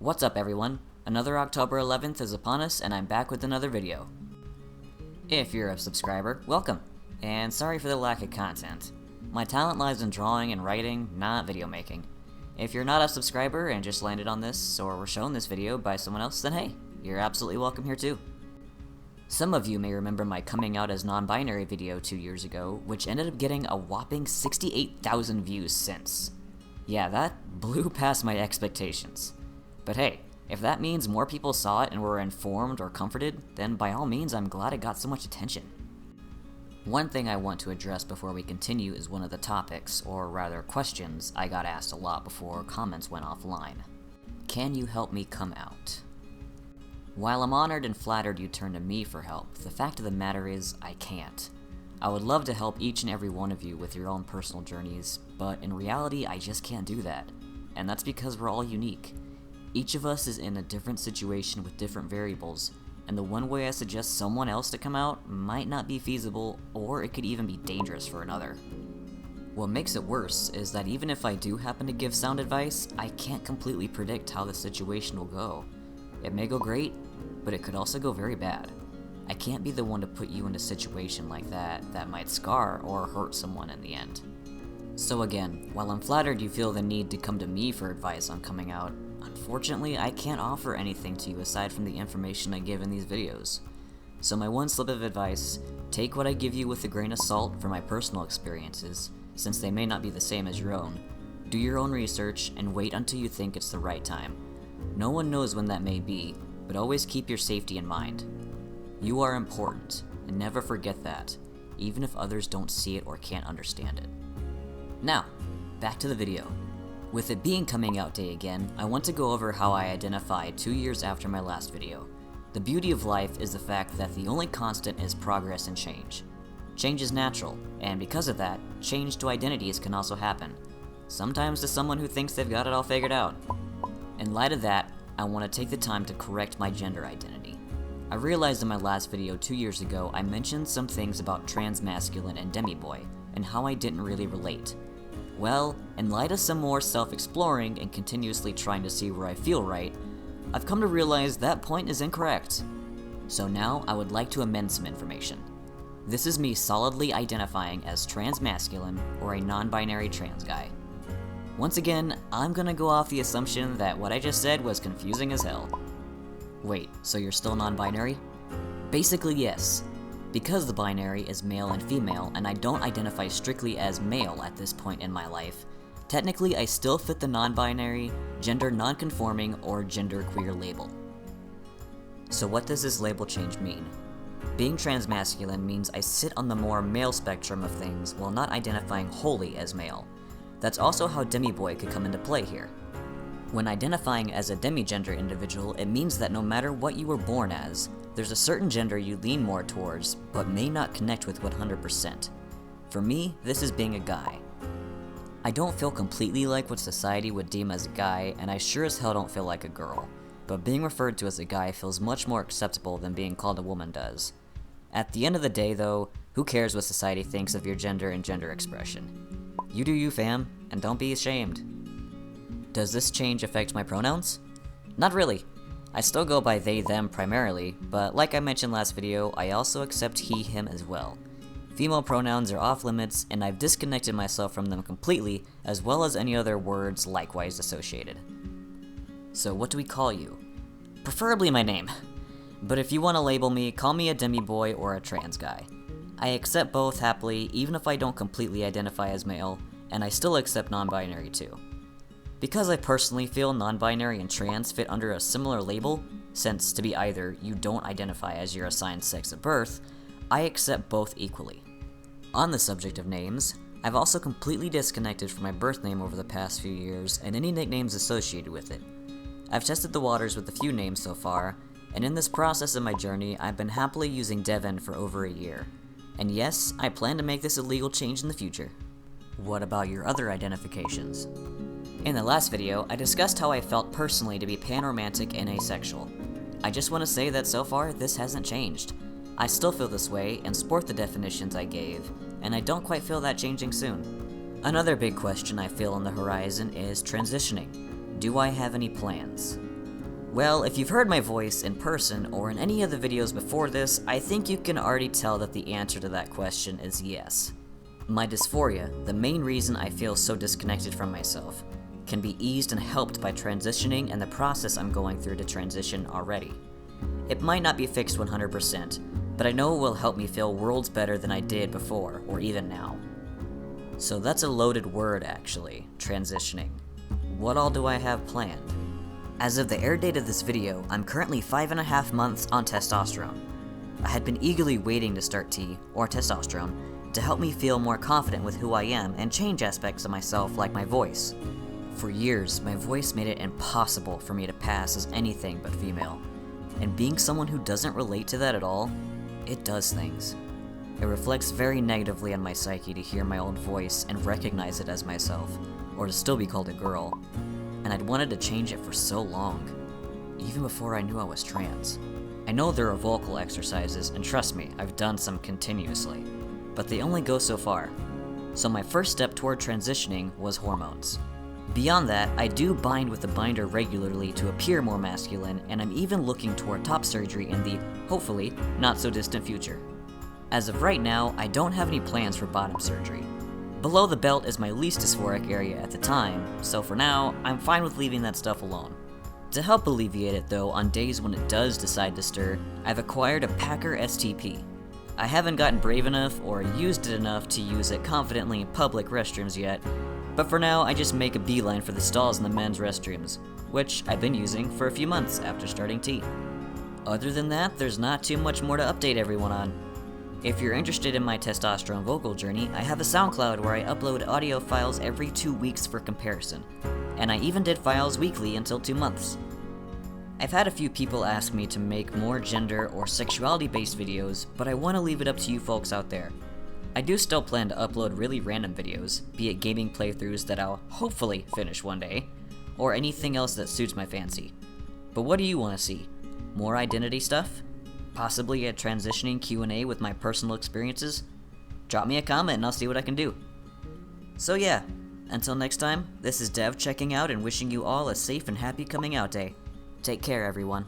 What's up everyone? Another October 11th is upon us and I'm back with another video. If you're a subscriber, welcome, and sorry for the lack of content. My talent lies in drawing and writing, not video making. If you're not a subscriber and just landed on this or were shown this video by someone else, then hey, you're absolutely welcome here too. Some of you may remember my coming out as non-binary video 2 years ago, which ended up getting a whopping 68,000 views since. Yeah, that blew past my expectations. But hey, if that means more people saw it and were informed or comforted, then by all means I'm glad it got so much attention. One thing I want to address before we continue is one of the topics, or rather questions, I got asked a lot before comments went offline. Can you help me come out? While I'm honored and flattered you turn to me for help, the fact of the matter is I can't. I would love to help each and every one of you with your own personal journeys, but in reality I just can't do that. And that's because we're all unique. Each of us is in a different situation with different variables, and the one way I suggest someone else to come out might not be feasible, or it could even be dangerous for another. What makes it worse is that even if I do happen to give sound advice, I can't completely predict how the situation will go. It may go great, but it could also go very bad. I can't be the one to put you in a situation like that might scar or hurt someone in the end. So again, while I'm flattered you feel the need to come to me for advice on coming out, unfortunately I can't offer anything to you aside from the information I give in these videos. So my one slip of advice, take what I give you with a grain of salt for my personal experiences, since they may not be the same as your own. Do your own research and wait until you think it's the right time. No one knows when that may be, but always keep your safety in mind. You are important, and never forget that, even if others don't see it or can't understand it. Now, back to the video. With it being coming out day again, I want to go over how I identified 2 years after my last video. The beauty of life is the fact that the only constant is progress and change. Change is natural, and because of that, change to identities can also happen. Sometimes to someone who thinks they've got it all figured out. In light of that, I want to take the time to correct my gender identity. I realized in my last video 2 years ago I mentioned some things about transmasculine and demi-boy, and how I didn't really relate. Well, in light of some more self-exploring and continuously trying to see where I feel right, I've come to realize that point is incorrect. So now I would like to amend some information. This is me solidly identifying as transmasculine or a non-binary trans guy. Once again, I'm gonna go off the assumption that what I just said was confusing as hell. Wait, so you're still non-binary? Basically yes. Because the binary is male and female, and I don't identify strictly as male at this point in my life, technically I still fit the non-binary, gender non-conforming, or genderqueer label. So what does this label change mean? Being transmasculine means I sit on the more male spectrum of things while not identifying wholly as male. That's also how demi-boy could come into play here. When identifying as a demigender individual, it means that no matter what you were born as, there's a certain gender you lean more towards, but may not connect with 100%. For me, this is being a guy. I don't feel completely like what society would deem as a guy, and I sure as hell don't feel like a girl, but being referred to as a guy feels much more acceptable than being called a woman does. At the end of the day though, who cares what society thinks of your gender and gender expression? You do you, fam, and don't be ashamed. Does this change affect my pronouns? Not really. I still go by they, them primarily, but like I mentioned last video, I also accept he, him as well. Female pronouns are off limits, and I've disconnected myself from them completely, as well as any other words likewise associated. So what do we call you? Preferably my name. But if you want to label me, call me a demi-boy or a trans guy. I accept both happily, even if I don't completely identify as male, and I still accept non-binary too. Because I personally feel non-binary and trans fit under a similar label, since to be either you don't identify as your assigned sex at birth, I accept both equally. On the subject of names, I've also completely disconnected from my birth name over the past few years and any nicknames associated with it. I've tested the waters with a few names so far, and in this process of my journey, I've been happily using Devin for over a year. And yes, I plan to make this a legal change in the future. What about your other identifications? In the last video, I discussed how I felt personally to be panromantic and asexual. I just want to say that so far, this hasn't changed. I still feel this way and sport the definitions I gave, and I don't quite feel that changing soon. Another big question I feel on the horizon is transitioning. Do I have any plans? Well, if you've heard my voice in person or in any of the videos before this, I think you can already tell that the answer to that question is yes. My dysphoria, the main reason I feel so disconnected from myself, can be eased and helped by transitioning and the process I'm going through to transition already. It might not be fixed 100%, but I know it will help me feel worlds better than I did before, or even now. So that's a loaded word actually, transitioning. What all do I have planned? As of the air date of this video, I'm currently 5.5 months on testosterone. I had been eagerly waiting to start T, or testosterone, to help me feel more confident with who I am and change aspects of myself like my voice. For years, my voice made it impossible for me to pass as anything but female. And being someone who doesn't relate to that at all, it does things. It reflects very negatively on my psyche to hear my own voice and recognize it as myself, or to still be called a girl. And I'd wanted to change it for so long, even before I knew I was trans. I know there are vocal exercises, and trust me, I've done some continuously, but they only go so far. So my first step toward transitioning was hormones. Beyond that, I do bind with the binder regularly to appear more masculine, and I'm even looking toward top surgery in the, hopefully, not so distant future. As of right now, I don't have any plans for bottom surgery. Below the belt is my least dysphoric area at the time, so for now, I'm fine with leaving that stuff alone. To help alleviate it though, on days when it does decide to stir, I've acquired a Packer STP. I haven't gotten brave enough or used it enough to use it confidently in public restrooms yet, but for now I just make a beeline for the stalls in the men's restrooms, which I've been using for a few months after starting T. Other than that, there's not too much more to update everyone on. If you're interested in my testosterone vocal journey, I have a SoundCloud where I upload audio files every 2 weeks for comparison, and I even did files weekly until 2 months. I've had a few people ask me to make more gender or sexuality-based videos, but I want to leave it up to you folks out there. I do still plan to upload really random videos, be it gaming playthroughs that I'll hopefully finish one day, or anything else that suits my fancy. But what do you want to see? More identity stuff? Possibly a transitioning Q&A with my personal experiences? Drop me a comment and I'll see what I can do. So yeah, until next time, this is Dev checking out and wishing you all a safe and happy coming out day. Take care, everyone.